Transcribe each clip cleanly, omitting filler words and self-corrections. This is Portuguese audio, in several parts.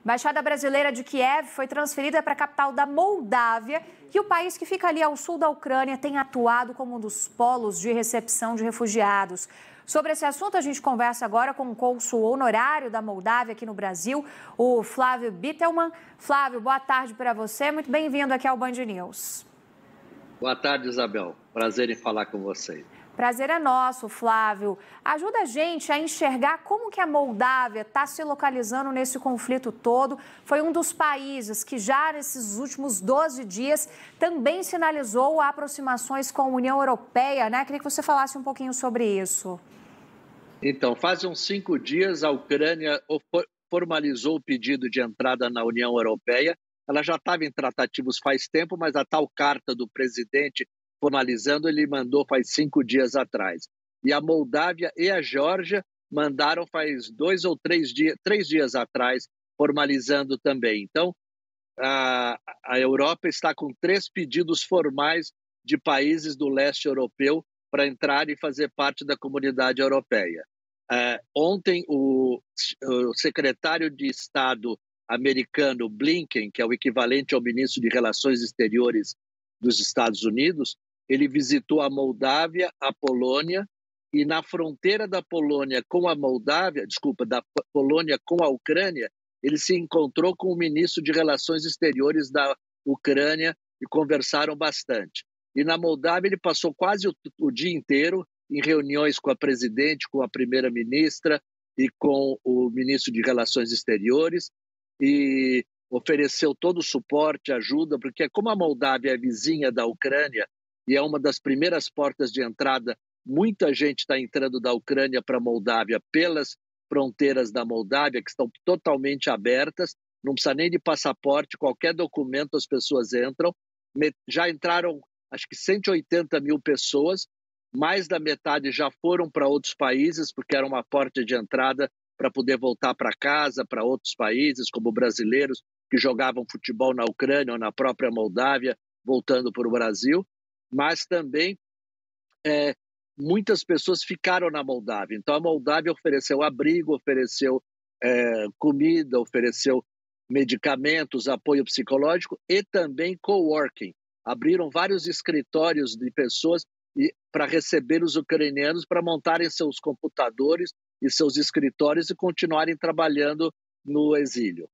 Embaixada brasileira de Kiev foi transferida para a capital da Moldávia e o país que fica ali ao sul da Ucrânia tem atuado como um dos polos de recepção de refugiados. Sobre esse assunto, a gente conversa agora com o cônsul honorário da Moldávia aqui no Brasil, o Flávio Bittelmann. Flávio, boa tarde para você. Muito bem-vindo aqui ao Band News. Boa tarde, Isabel. Prazer em falar com você. Prazer é nosso, Flávio. Ajuda a gente a enxergar como que a Moldávia está se localizando nesse conflito todo. Foi um dos países que já nesses últimos 12 dias também sinalizou aproximações com a União Europeia, né? Queria que você falasse um pouquinho sobre isso. Então, fazem uns 5 dias a Ucrânia formalizou o pedido de entrada na União Europeia. Ela já estava em tratativos faz tempo, mas a tal carta do presidente formalizando, ele mandou faz 5 dias atrás. E a Moldávia e a Geórgia mandaram faz 2 ou 3 dias atrás, formalizando também. Então, a Europa está com 3 pedidos formais de países do leste europeu para entrar e fazer parte da comunidade europeia. Ontem, o secretário de Estado americano Blinken, que é o equivalente ao ministro de Relações Exteriores dos Estados Unidos, ele visitou a Moldávia, a Polônia, e na fronteira da Polônia com a Moldávia, da Polônia com a Ucrânia, ele se encontrou com o ministro de Relações Exteriores da Ucrânia e conversaram bastante. E na Moldávia ele passou quase o dia inteiro em reuniões com a presidente, com a primeira-ministra e com o ministro de Relações Exteriores e ofereceu todo o suporte, ajuda, porque como a Moldávia é vizinha da Ucrânia, e é uma das primeiras portas de entrada. Muita gente está entrando da Ucrânia para a Moldávia pelas fronteiras da Moldávia, que estão totalmente abertas, não precisa nem de passaporte, qualquer documento as pessoas entram. Já entraram, acho que 180 mil pessoas, mais da metade já foram para outros países, porque era uma porta de entrada para poder voltar para casa, para outros países, como brasileiros que jogavam futebol na Ucrânia ou na própria Moldávia, voltando para o Brasil. Mas também muitas pessoas ficaram na Moldávia. Então, a Moldávia ofereceu abrigo, ofereceu comida, ofereceu medicamentos, apoio psicológico e também coworking. Abriram vários escritórios de pessoas para receber os ucranianos, para montarem seus computadores e seus escritórios e continuarem trabalhando no exílio.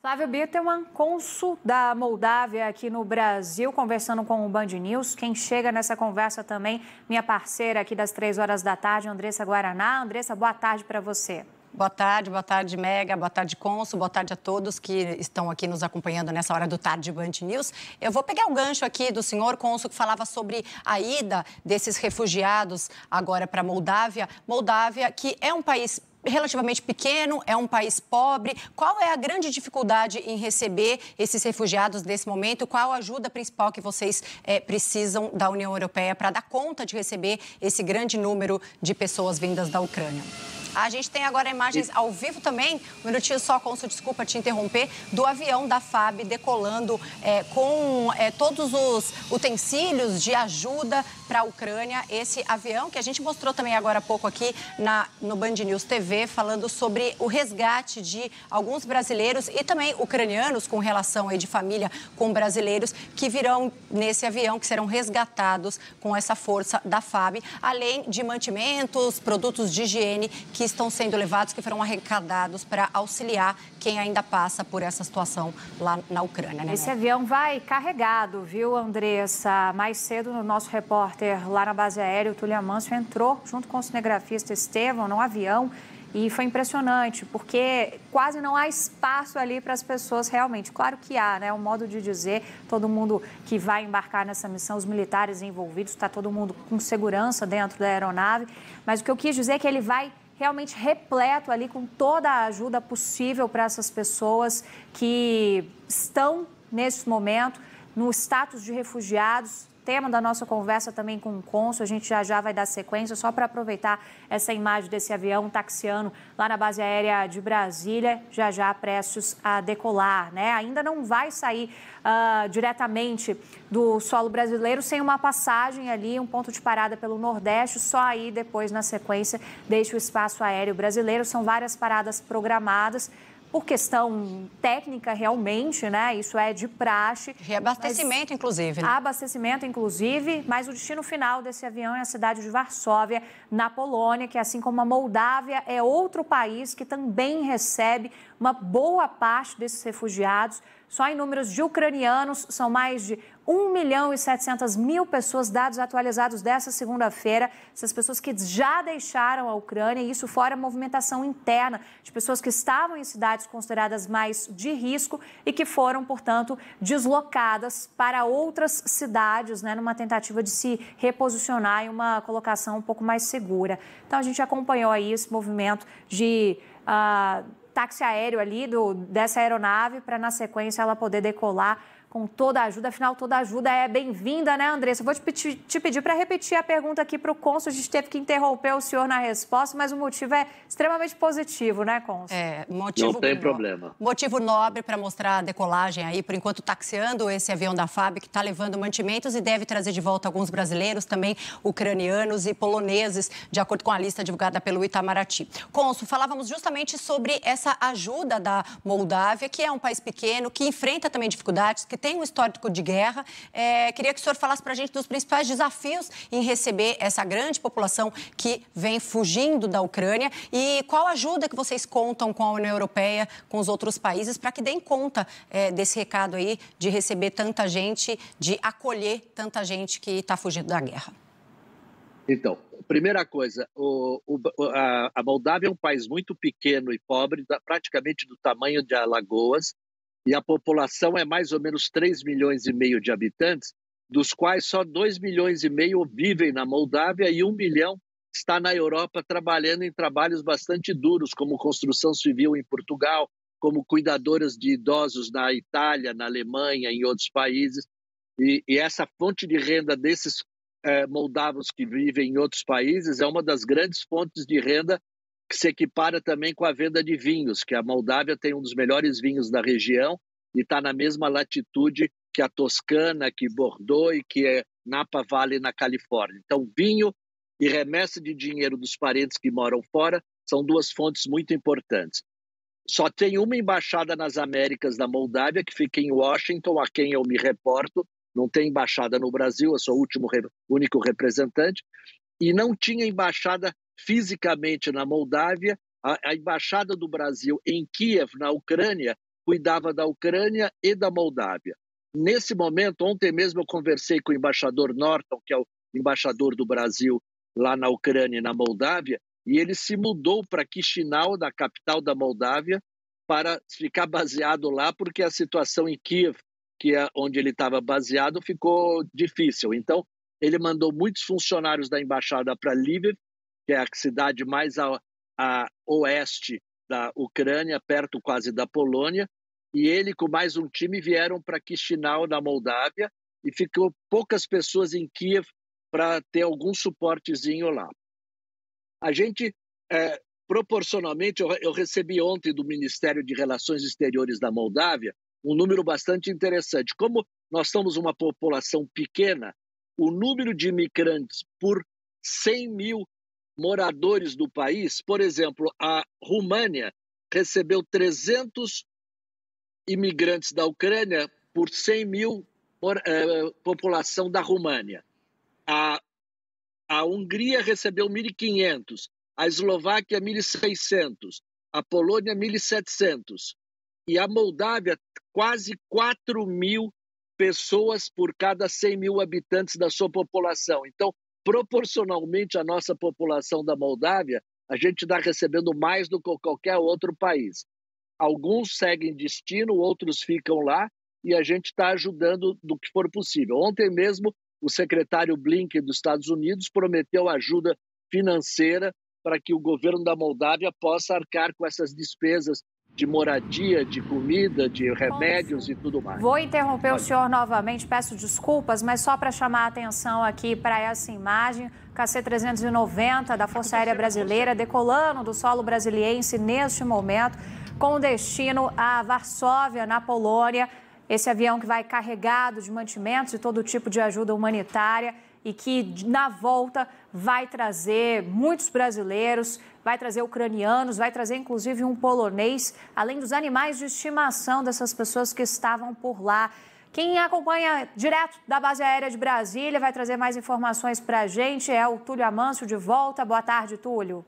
Flávio Bittelmann, cônsul da Moldávia aqui no Brasil, conversando com o Band News. Quem chega nessa conversa também, minha parceira aqui das 3 horas da tarde, Andressa Guaraná. Andressa, boa tarde para você. Boa tarde, Mega, boa tarde, cônsul, boa tarde a todos que estão aqui nos acompanhando nessa hora do Tarde Band News. Eu vou pegar o gancho aqui do senhor cônsul que falava sobre a ida desses refugiados agora para a Moldávia. Moldávia, que é um país relativamente pequeno, é um país pobre. Qual é a grande dificuldade em receber esses refugiados nesse momento? Qual a ajuda principal que vocês precisam da União Europeia para dar conta de receber esse grande número de pessoas vindas da Ucrânia? A gente tem agora imagens ao vivo também, um minutinho só, cônsul, desculpa te interromper, do avião da FAB decolando com todos os utensílios de ajuda para a Ucrânia. Esse avião que a gente mostrou também agora há pouco aqui no Band News TV, falando sobre o resgate de alguns brasileiros e também ucranianos com relação aí de família com brasileiros que virão nesse avião, que serão resgatados com essa força da FAB, além de mantimentos, produtos de higiene que estão sendo levados, que foram arrecadados para auxiliar quem ainda passa por essa situação lá na Ucrânia. Né? Esse avião vai carregado, viu, Andressa? Mais cedo, o nosso repórter lá na base aérea, o Túlio Amâncio, entrou junto com o cinegrafista Estevão no avião e foi impressionante, porque quase não há espaço ali para as pessoas realmente. Claro que há, né? Um modo de dizer, todo mundo que vai embarcar nessa missão, os militares envolvidos, está todo mundo com segurança dentro da aeronave, mas o que eu quis dizer é que ele vai realmente repleto ali com toda a ajuda possível para essas pessoas que estão, nesse momento, no status de refugiados. Tema da nossa conversa também com o cônsul, a gente já vai dar sequência, só para aproveitar essa imagem desse avião taxiano lá na base aérea de Brasília, já prestes a decolar, né? Ainda não vai sair diretamente do solo brasileiro sem uma passagem ali, um ponto de parada pelo Nordeste, só aí depois, na sequência, deixa o espaço aéreo brasileiro. São várias paradas programadas. por questão técnica realmente, né? Isso é de praxe. Reabastecimento, inclusive. Né? Abastecimento, inclusive, mas o destino final desse avião é a cidade de Varsóvia, na Polônia, que assim como a Moldávia, é outro país que também recebe uma boa parte desses refugiados. Só em números de ucranianos, são mais de 1.700.000 pessoas, dados atualizados dessa segunda-feira. Essas pessoas que já deixaram a Ucrânia, e isso fora a movimentação interna de pessoas que estavam em cidades consideradas mais de risco e que foram, portanto, deslocadas para outras cidades, né, numa tentativa de se reposicionar em uma colocação um pouco mais segura. Então, a gente acompanhou aí esse movimento de táxi aéreo ali dessa aeronave para, na sequência, ela poder decolar com toda a ajuda. Afinal, toda a ajuda é bem-vinda, né, Andressa? Eu vou te pedir para repetir a pergunta aqui para o cônsul. A gente teve que interromper o senhor na resposta, mas o motivo é extremamente positivo, né, cônsul? Não tem problema. Motivo nobre para mostrar a decolagem aí, por enquanto taxiando esse avião da FAB, que está levando mantimentos e deve trazer de volta alguns brasileiros, também ucranianos e poloneses, de acordo com a lista divulgada pelo Itamaraty. Cônsul, falávamos justamente sobre essa ajuda da Moldávia, que é um país pequeno, que enfrenta também dificuldades, que tem um histórico de guerra. Queria que o senhor falasse para a gente dos principais desafios em receber essa grande população que vem fugindo da Ucrânia e qual ajuda que vocês contam com a União Europeia, com os outros países, para que deem conta desse recado aí de receber tanta gente, de acolher tanta gente que está fugindo da guerra. Então, primeira coisa, a Moldávia é um país muito pequeno e pobre, praticamente do tamanho de Alagoas, e a população é mais ou menos 3,5 milhões de habitantes, dos quais só 2,5 milhões vivem na Moldávia e 1 milhão está na Europa trabalhando em trabalhos bastante duros, como construção civil em Portugal, como cuidadoras de idosos na Itália, na Alemanha, em outros países. E essa fonte de renda desses moldavos que vivem em outros países é uma das grandes fontes de renda que se equipara também com a venda de vinhos, que a Moldávia tem um dos melhores vinhos da região e está na mesma latitude que a Toscana, que Bordeaux e que é Napa Valley na Califórnia. Então, vinho e remessa de dinheiro dos parentes que moram fora são duas fontes muito importantes. Só tem uma embaixada nas Américas da Moldávia, que fica em Washington, a quem eu me reporto. Não tem embaixada no Brasil, eu sou o único representante. E não tinha embaixada fisicamente na Moldávia. A embaixada do Brasil em Kiev, na Ucrânia, cuidava da Ucrânia e da Moldávia. Nesse momento, ontem mesmo eu conversei com o embaixador Norton, que é o embaixador do Brasil lá na Ucrânia e na Moldávia, e ele se mudou para Chisinau, da capital da Moldávia, para ficar baseado lá, porque a situação em Kiev, que é onde ele estava baseado, ficou difícil. Então, ele mandou muitos funcionários da embaixada para Lviv, que é a cidade mais a oeste da Ucrânia, perto quase da Polônia, e ele com mais um time vieram para Chisinau, na Moldávia, e ficou poucas pessoas em Kiev para ter algum suportezinho lá. A gente, proporcionalmente, eu recebi ontem do Ministério de Relações Exteriores da Moldávia um número bastante interessante. Como nós somos uma população pequena, o número de imigrantes por 100 mil moradores do país, por exemplo, a România recebeu 300 imigrantes da Ucrânia por 100 mil população da România. A Hungria recebeu 1.500, a Eslováquia 1.600, a Polônia 1.700 e a Moldávia quase 4.000 pessoas por cada 100 mil habitantes da sua população. Então, proporcionalmente à nossa população da Moldávia, a gente está recebendo mais do que qualquer outro país. Alguns seguem destino, outros ficam lá e a gente está ajudando do que for possível. Ontem mesmo, o secretário Blinken dos Estados Unidos prometeu ajuda financeira para que o governo da Moldávia possa arcar com essas despesas de moradia, de comida, de remédios e tudo mais. Vou interromper o senhor novamente, peço desculpas, mas só para chamar a atenção aqui para essa imagem, o KC-390 da Força Aérea Brasileira decolando do solo brasiliense neste momento, com destino a Varsóvia, na Polônia. Esse avião que vai carregado de mantimentos e todo tipo de ajuda humanitária e que, na volta, vai trazer muitos brasileiros vai trazer ucranianos, vai trazer inclusive um polonês, além dos animais de estimação dessas pessoas que estavam por lá. Quem acompanha direto da base aérea de Brasília vai trazer mais informações para a gente. É o Túlio Amâncio de volta. Boa tarde, Túlio.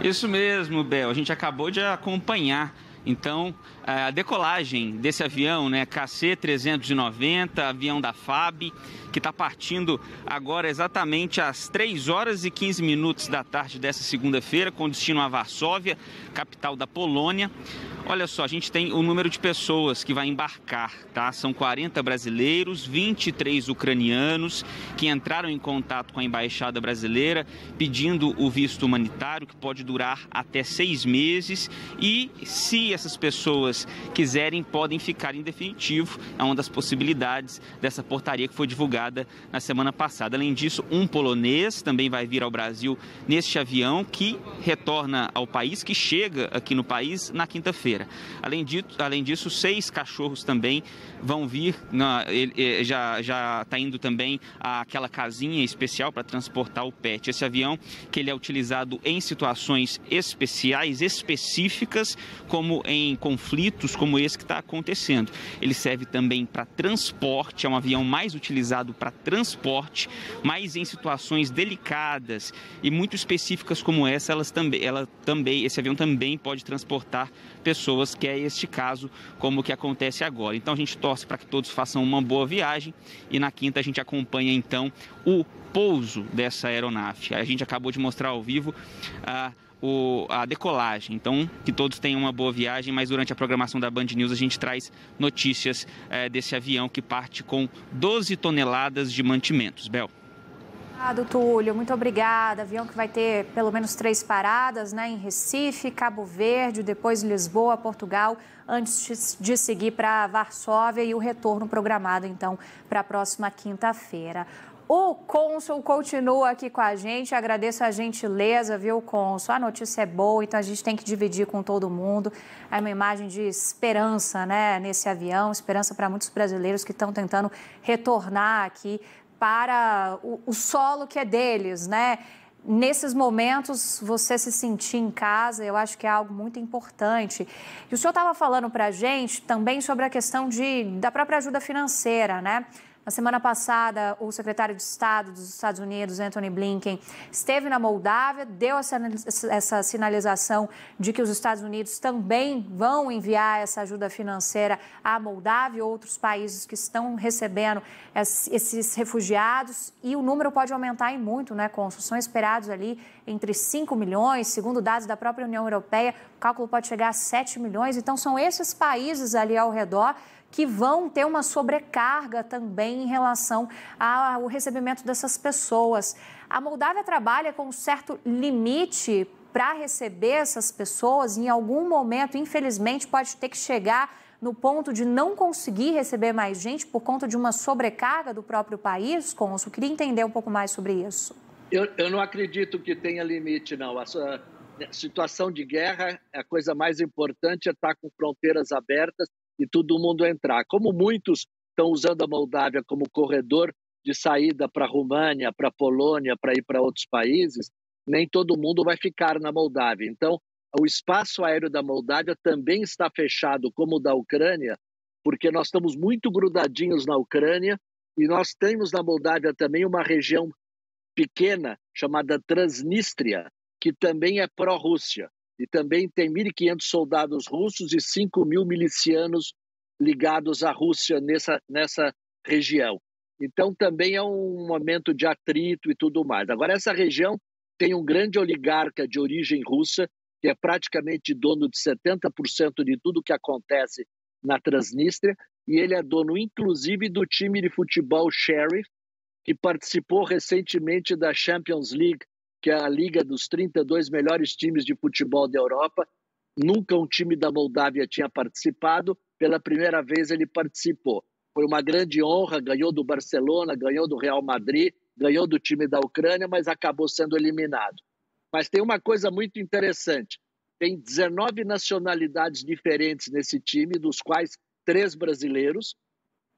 Isso mesmo, Bel. A gente acabou de acompanhar, então, a decolagem desse avião, né, KC-390, avião da FAB, que está partindo agora exatamente às 3 horas e 15 minutos da tarde dessa segunda-feira, com destino a Varsóvia, capital da Polônia. Olha só, a gente tem o número de pessoas que vai embarcar, tá? São 40 brasileiros, 23 ucranianos que entraram em contato com a Embaixada Brasileira pedindo o visto humanitário, que pode durar até 6 meses. E se essas pessoas quiserem, podem ficar em definitivo. É uma das possibilidades dessa portaria que foi divulgada na semana passada. Além disso, um polonês também vai vir ao Brasil neste avião que retorna ao país, que chega aqui no país na quinta-feira. Além disso, 6 cachorros também vão vir, já está indo também àquela casinha especial para transportar o pet. Esse avião, que ele é utilizado em situações especiais, específicas, como em conflitos como esse que está acontecendo. Ele serve também para transporte, é um avião mais utilizado para transporte, mas em situações delicadas e muito específicas como essa, esse avião também pode transportar pessoas, que é este caso, como o que acontece agora. Então a gente torce para que todos façam uma boa viagem e na quinta a gente acompanha então o pouso dessa aeronave. A gente acabou de mostrar ao vivo a decolagem, então que todos tenham uma boa viagem, mas durante a programação da Band News a gente traz notícias desse avião que parte com 12 toneladas de mantimentos. Bel. Obrigado, Túlio. Muito obrigada. Avião que vai ter pelo menos 3 paradas, né? Em Recife, Cabo Verde, depois Lisboa, Portugal, antes de seguir para Varsóvia e o retorno programado, então, para a próxima quinta-feira. O cônsul continua aqui com a gente, agradeço a gentileza, viu, cônsul? A notícia é boa, então a gente tem que dividir com todo mundo. É uma imagem de esperança, né, nesse avião, esperança para muitos brasileiros que estão tentando retornar aqui para o solo que é deles, né? Nesses momentos, você se sentir em casa, eu acho que é algo muito importante. E o senhor estava falando para a gente também sobre a questão da própria ajuda financeira, né? Na semana passada, o secretário de Estado dos Estados Unidos, Antony Blinken, esteve na Moldávia, deu essa sinalização de que os Estados Unidos também vão enviar essa ajuda financeira à Moldávia e outros países que estão recebendo esses refugiados. E o número pode aumentar em muito, né, cônsul? São esperados ali entre 5 milhões, segundo dados da própria União Europeia, o cálculo pode chegar a 7 milhões. Então, são esses países ali ao redor que vão ter uma sobrecarga também em relação ao recebimento dessas pessoas. A Moldávia trabalha com um certo limite para receber essas pessoas e, em algum momento, infelizmente, pode ter que chegar no ponto de não conseguir receber mais gente por conta de uma sobrecarga do próprio país, cônsul? Eu queria entender um pouco mais sobre isso. Eu não acredito que tenha limite, não. A situação de guerra, a coisa mais importante é estar com fronteiras abertas e todo mundo entrar. Como muitos estão usando a Moldávia como corredor de saída para a România, para a Polônia, para ir para outros países, nem todo mundo vai ficar na Moldávia. Então, o espaço aéreo da Moldávia também está fechado, como o da Ucrânia, porque nós estamos muito grudadinhos na Ucrânia e nós temos na Moldávia também uma região pequena chamada Transnistria, que também é pró-Rússia. E também tem 1.500 soldados russos e 5.000 milicianos ligados à Rússia nessa região. Então, também é um momento de atrito e tudo mais. Agora, essa região tem um grande oligarca de origem russa, que é praticamente dono de 70% de tudo que acontece na Transnistria, e ele é dono, inclusive, do time de futebol Sheriff, que participou recentemente da Champions League, que é a liga dos 32 melhores times de futebol da Europa. Nunca um time da Moldávia tinha participado, pela primeira vez ele participou. Foi uma grande honra, ganhou do Barcelona, ganhou do Real Madrid, ganhou do time da Ucrânia, mas acabou sendo eliminado. Mas tem uma coisa muito interessante, tem 19 nacionalidades diferentes nesse time, dos quais 3 brasileiros.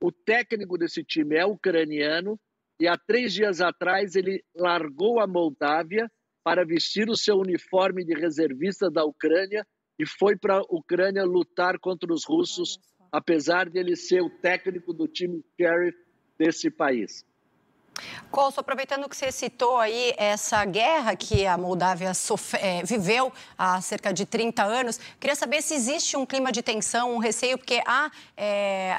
O técnico desse time é ucraniano e há 3 dias atrás ele largou a Moldávia para vestir o seu uniforme de reservista da Ucrânia e foi para a Ucrânia lutar contra os russos, apesar de ele ser o técnico do time sheriff desse país. Cônsul, aproveitando que você citou aí essa guerra que a Moldávia viveu há cerca de 30 anos, queria saber se existe um clima de tensão, um receio, porque há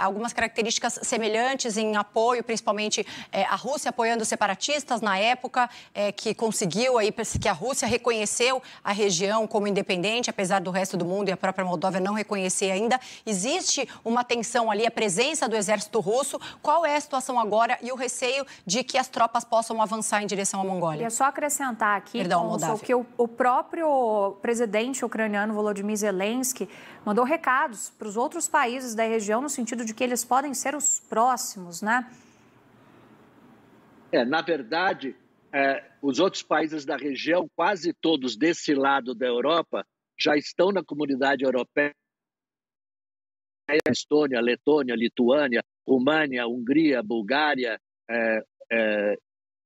algumas características semelhantes em apoio, principalmente a Rússia apoiando os separatistas na época, que conseguiu aí, que a Rússia reconheceu a região como independente, apesar do resto do mundo e a própria Moldávia não reconhecer ainda. Existe uma tensão ali, a presença do exército russo. Qual é a situação agora e o receio de que as tropas possam avançar em direção à Mongólia? É só acrescentar aqui, Cônsul, que o próprio presidente ucraniano Volodymyr Zelensky mandou recados para os outros países da região no sentido de que eles podem ser os próximos, né? Na verdade, os outros países da região, quase todos desse lado da Europa, já estão na comunidade europeia. Estônia, Letônia, Lituânia, România, Hungria, Bulgária,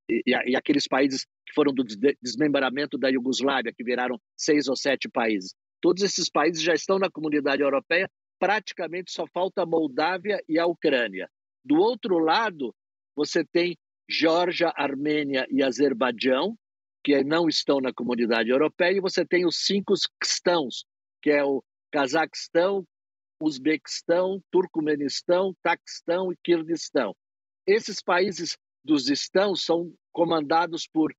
e aqueles países que foram do desmembramento da Iugoslávia, que viraram 6 ou 7 países. Todos esses países já estão na comunidade europeia, praticamente só falta a Moldávia e a Ucrânia. Do outro lado, você tem Geórgia, Armênia e Azerbaijão, que não estão na comunidade europeia, e você tem os 5 cristãos, que é o Cazaquistão, Uzbequistão, Turcomenistão, Taquistão e Quirguistão. Esses países dos estãos são comandados por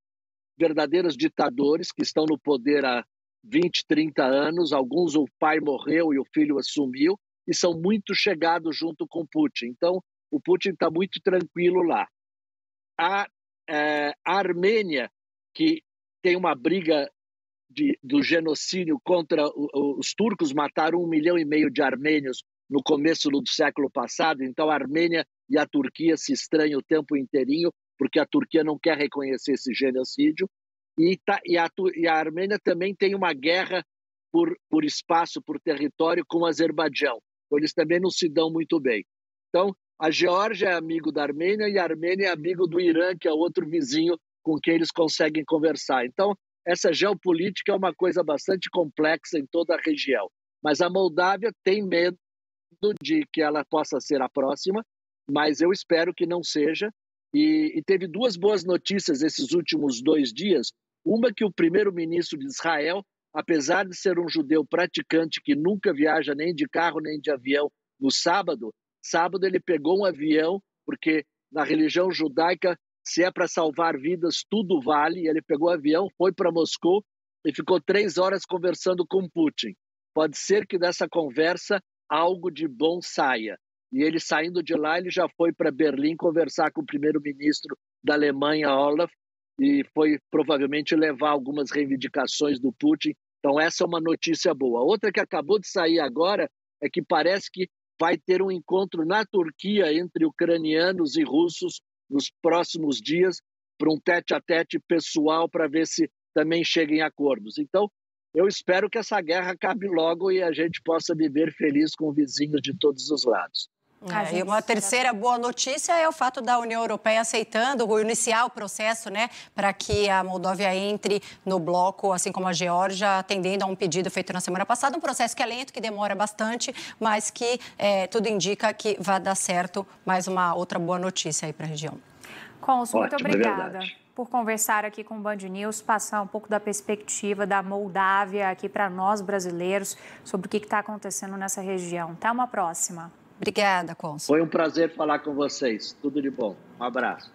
verdadeiros ditadores que estão no poder há 20, 30 anos. Alguns o pai morreu e o filho assumiu e são muito chegados junto com Putin. Então, o Putin está muito tranquilo lá. A Armênia, que tem uma briga do genocídio contra os turcos, mataram 1,5 milhão de armênios no começo do século passado. Então, a Armênia e a Turquia se estranham o tempo inteirinho, porque a Turquia não quer reconhecer esse genocídio. E a Armênia também tem uma guerra por espaço, por território, com o Azerbaijão. Então, eles também não se dão muito bem. Então, a Geórgia é amigo da Armênia e a Armênia é amigo do Irã, que é outro vizinho com quem eles conseguem conversar. Então, essa geopolítica é uma coisa bastante complexa em toda a região. Mas a Moldávia tem medo de que ela possa ser a próxima, mas eu espero que não seja. E teve 2 boas notícias esses últimos 2 dias. Uma, que o primeiro-ministro de Israel, apesar de ser um judeu praticante que nunca viaja nem de carro nem de avião, no sábado ele pegou um avião, porque na religião judaica, se é para salvar vidas, tudo vale. E ele pegou o avião, foi para Moscou e ficou 3 horas conversando com Putin. Pode ser que dessa conversa algo de bom saia. E ele, saindo de lá, ele já foi para Berlim conversar com o primeiro-ministro da Alemanha, Olaf, e foi provavelmente levar algumas reivindicações do Putin. Então, essa é uma notícia boa. Outra que acabou de sair agora é que parece que vai ter um encontro na Turquia entre ucranianos e russos nos próximos dias, para um tete-a-tete pessoal, para ver se também chega em acordos. Então, eu espero que essa guerra acabe logo e a gente possa viver feliz com vizinhos de todos os lados. E uma terceira boa notícia é o fato da União Europeia aceitando iniciar o processo, né, para que a Moldóvia entre no bloco, assim como a Geórgia, atendendo a um pedido feito na semana passada. Um processo que é lento, que demora bastante, mas que tudo indica que vai dar certo. Mais uma outra boa notícia aí para a região. Cônsul, muito obrigada por conversar aqui com o Band News, passar um pouco da perspectiva da Moldávia aqui para nós brasileiros sobre o que está acontecendo nessa região. Até uma próxima. Obrigada, Cônsul. Foi um prazer falar com vocês. Tudo de bom. Um abraço.